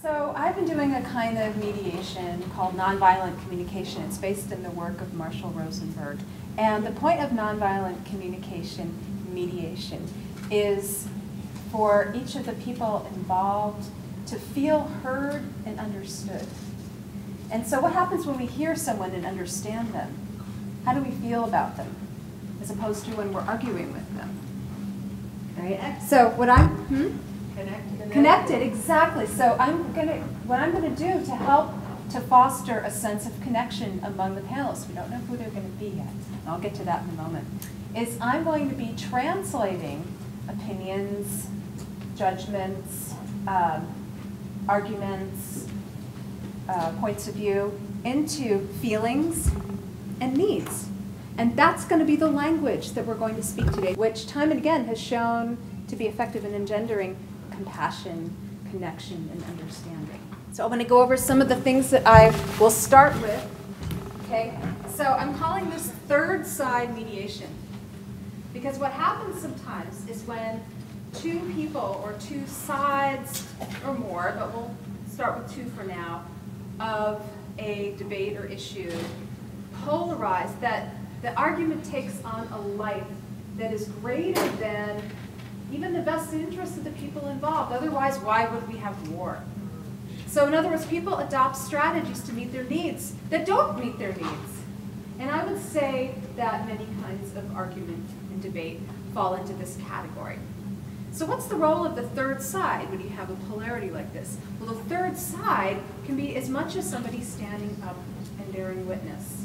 So I've been doing a kind of mediation called nonviolent communication. It's based in the work of Marshall Rosenberg. And the point of nonviolent communication mediation is for each of the people involved to feel heard and understood. And so what happens when we hear someone and understand them? How do we feel about them, as opposed to when we're arguing with them? Right? So what I'm connected, exactly. So what I'm gonna do to help to foster a sense of connection among the panelists, we don't know who they're gonna be yet, and I'll get to that in a moment, is I'm going to be translating opinions, judgments, arguments, points of view into feelings and needs. And that's going to be the language that we're going to speak today, which time and again has shown to be effective in engendering compassion, connection, and understanding. So I'm going to go over some of the things that I will start with. Okay, so I'm calling this third side mediation. Because what happens sometimes is when two people or two sides or more, but we'll start with two for now, of a debate or issue polarize, that the argument takes on a life that is greater than even the best interest of the people involved. Otherwise, why would we have war? So in other words, people adopt strategies to meet their needs that don't meet their needs. And I would say that many kinds of argument and debate fall into this category. So what's the role of the third side when you have a polarity like this? Well, the third side can be as much as somebody standing up and bearing witness.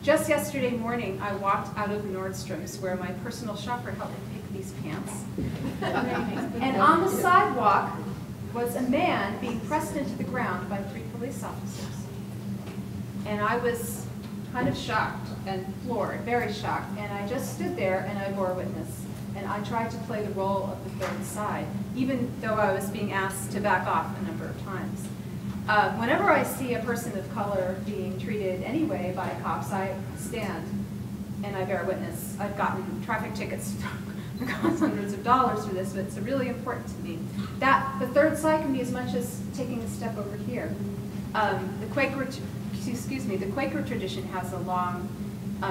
Just yesterday morning, I walked out of Nordstrom's where my personal shopper helped me pick these pants. And on the sidewalk was a man being pressed into the ground by 3 police officers. And I was kind of shocked and floored, very shocked. And I just stood there and I bore witness. And I tried to play the role of the third side, even though I was being asked to back off a number of times. Whenever I see a person of color being treated anyway by cops, I stand and I bear witness. I've gotten traffic tickets that cost hundreds of dollars for this, but it's really important to me. The third side can be as much as taking a step over here. The Quaker tradition has a long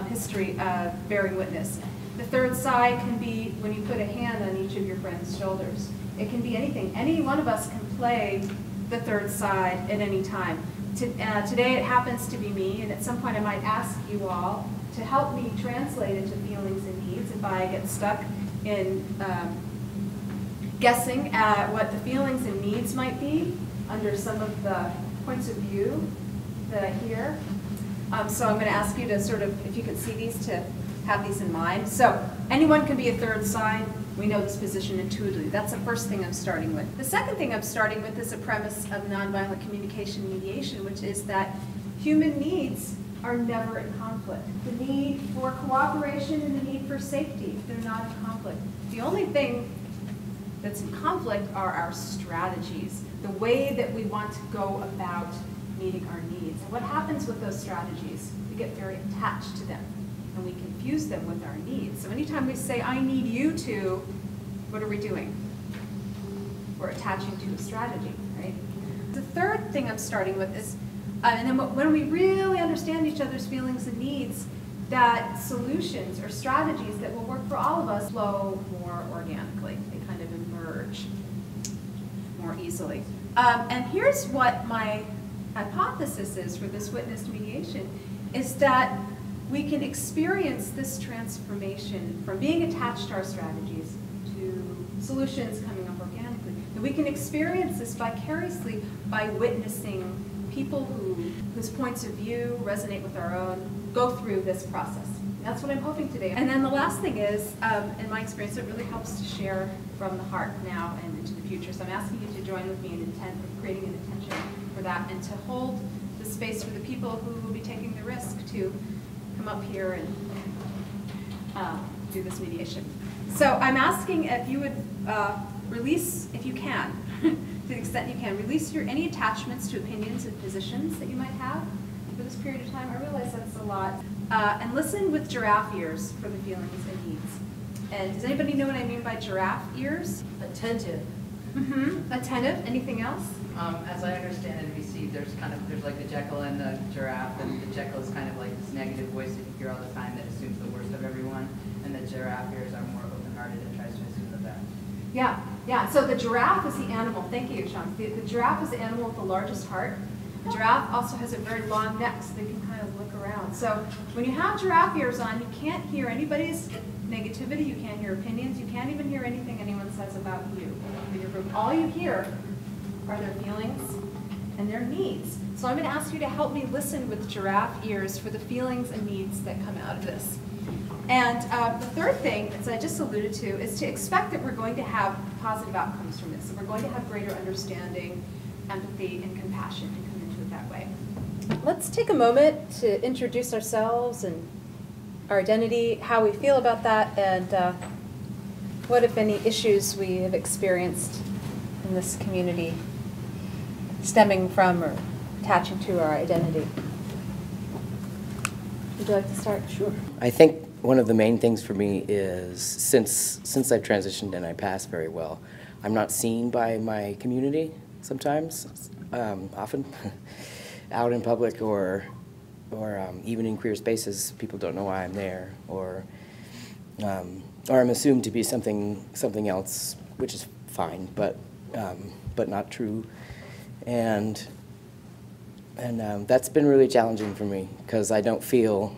history of bearing witness. The third side can be when you put a hand on each of your friend's shoulders. It can be anything. Any one of us can play the third side at any time. Today it happens to be me, and at some point I might ask you all to help me translate into feelings and needs if I get stuck in guessing at what the feelings and needs might be under some of the points of view that I hear. So I'm going to ask you to sort of, if you could see these, to have these in mind. So anyone can be a third side. We know this position intuitively. That's the first thing I'm starting with. The second thing I'm starting with is a premise of nonviolent communication mediation, which is that human needs are never in conflict. The need for cooperation and the need for safety, they're not in conflict. The only thing that's in conflict are our strategies, the way that we want to go about meeting our needs. And what happens with those strategies? We get very attached to them, and we confuse them with our needs. So anytime we say, I need you to, what are we doing? We're attaching to a strategy, right? The third thing I'm starting with is, and then when we really understand each other's feelings and needs, that solutions or strategies that will work for all of us flow more organically. They kind of emerge more easily. And here's what my hypothesis is for this witnessed mediation, is that we can experience this transformation from being attached to our strategies to solutions coming up organically. And we can experience this vicariously by witnessing people whose points of view resonate with our own go through this process. That's what I'm hoping today. And then the last thing is, in my experience, it really helps to share from the heart now and into the future. So I'm asking you to join with me in creating an intention for that, and to hold the space for the people who will be taking the risk to come up here and do this mediation. So I'm asking if you would release, if you can, to the extent you can, release any attachments to opinions and positions that you might have for this period of time. I realize that's a lot. And listen with giraffe ears for the feelings and needs. And does anybody know what I mean by giraffe ears? Attentive. Attentive. Anything else? As I understand it, we see there's like the Jekyll and the giraffe, and the Jekyll is kind of like this negative voice that you hear all the time that assumes the worst of everyone, and the giraffe ears are more open-hearted and tries to assume the best. Yeah, yeah. So the giraffe is the animal. Thank you, Sean. The giraffe is the animal with the largest heart. The giraffe also has a very long neck, so they can kind of look around. So when you have giraffe ears on, you can't hear anybody's negativity, you can't hear opinions, you can't even hear anything anyone says about you or your group. All you hear are their feelings and their needs. So I'm going to ask you to help me listen with giraffe ears for the feelings and needs that come out of this. And the third thing, as I just alluded to, is to expect that we're going to have positive outcomes from this. And we're going to have greater understanding, empathy, and compassion and come into it that way. Let's take a moment to introduce ourselves and our identity, how we feel about that, and what, if any, issues we have experienced in this community stemming from or attaching to our identity. Would you like to start? Sure. I think one of the main things for me is since I've transitioned and I pass very well, I'm not seen by my community sometimes, often, out in public or even in queer spaces. People don't know why I'm there, or I'm assumed to be something else, which is fine, but not true, and that's been really challenging for me because I don't feel,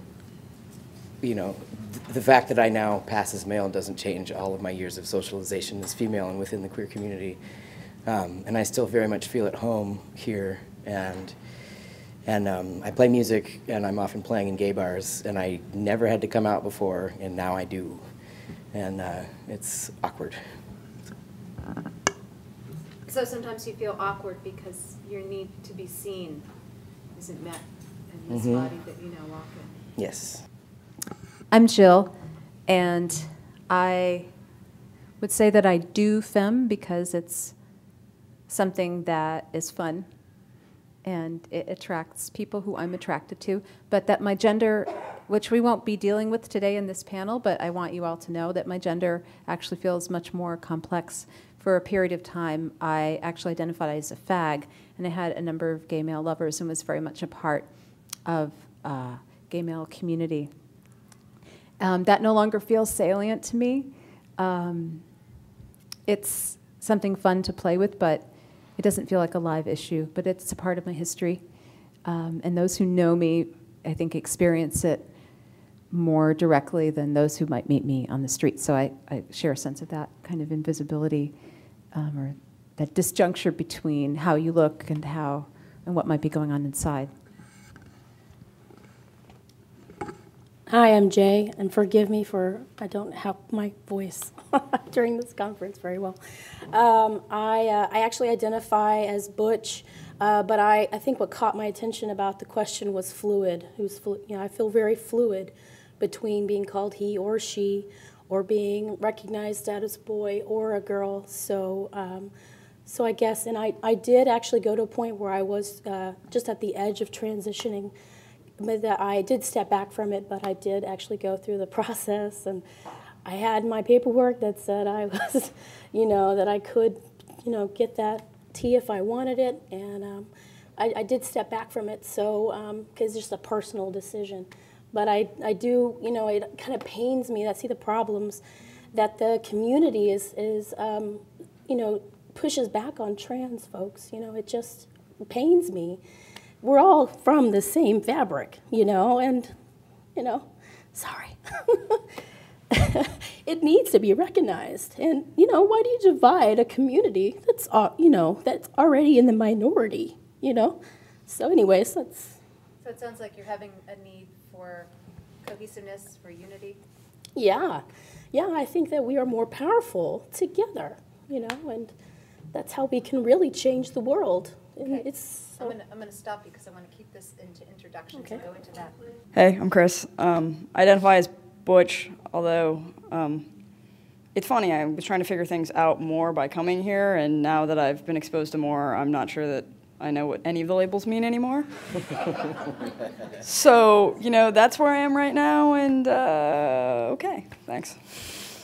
the fact that I now pass as male doesn't change all of my years of socialization as female and within the queer community, and I still very much feel at home here, and I play music, and I'm often playing in gay bars, and I never had to come out before, and now I do, and it's awkward. So sometimes you feel awkward because your need to be seen isn't met in this body that you now walk in. Yes. I'm Jill, and I would say that I do femme because it's something that is fun and it attracts people who I'm attracted to, but that my gender, which we won't be dealing with today in this panel, but I want you all to know that my gender actually feels much more complex. For a period of time, I actually identified as a fag, and I had a number of gay male lovers and was very much a part of gay male community. That no longer feels salient to me. It's something fun to play with, but it doesn't feel like a live issue, but it's a part of my history. And those who know me, I think, experience it more directly than those who might meet me on the street. So I share a sense of that kind of invisibility, or that disjuncture between how you look and what might be going on inside. Hi, I'm Jay, and forgive me for I don't have my voice during this conference very well. I actually identify as Butch, but I think what caught my attention about the question was fluid. I feel very fluid between being called he or she, or being recognized as a boy or a girl. So I guess, and I did actually go to a point where I was just at the edge of transitioning. That I did step back from it, but I did actually go through the process, and I had my paperwork that said I was, that I could, get that T if I wanted it, and I did step back from it, so, because it's just a personal decision. But I do, it kind of pains me to see the problems that the community is pushes back on trans folks. It just pains me. We're all from the same fabric, and, sorry. It needs to be recognized. And, why do you divide a community that's, that's already in the minority, So anyways, that's... So it sounds like you're having a need for cohesiveness, for unity? Yeah. Yeah, I think that we are more powerful together, and that's how we can really change the world. Okay. It's I'm gonna stop you because I want to keep this into introductions and go into that. Hey, I'm Chris. Identify as Butch, although it's funny, I was trying to figure things out more by coming here, and now that I've been exposed to more, I'm not sure that I know what any of the labels mean anymore. So, that's where I am right now, and okay, thanks.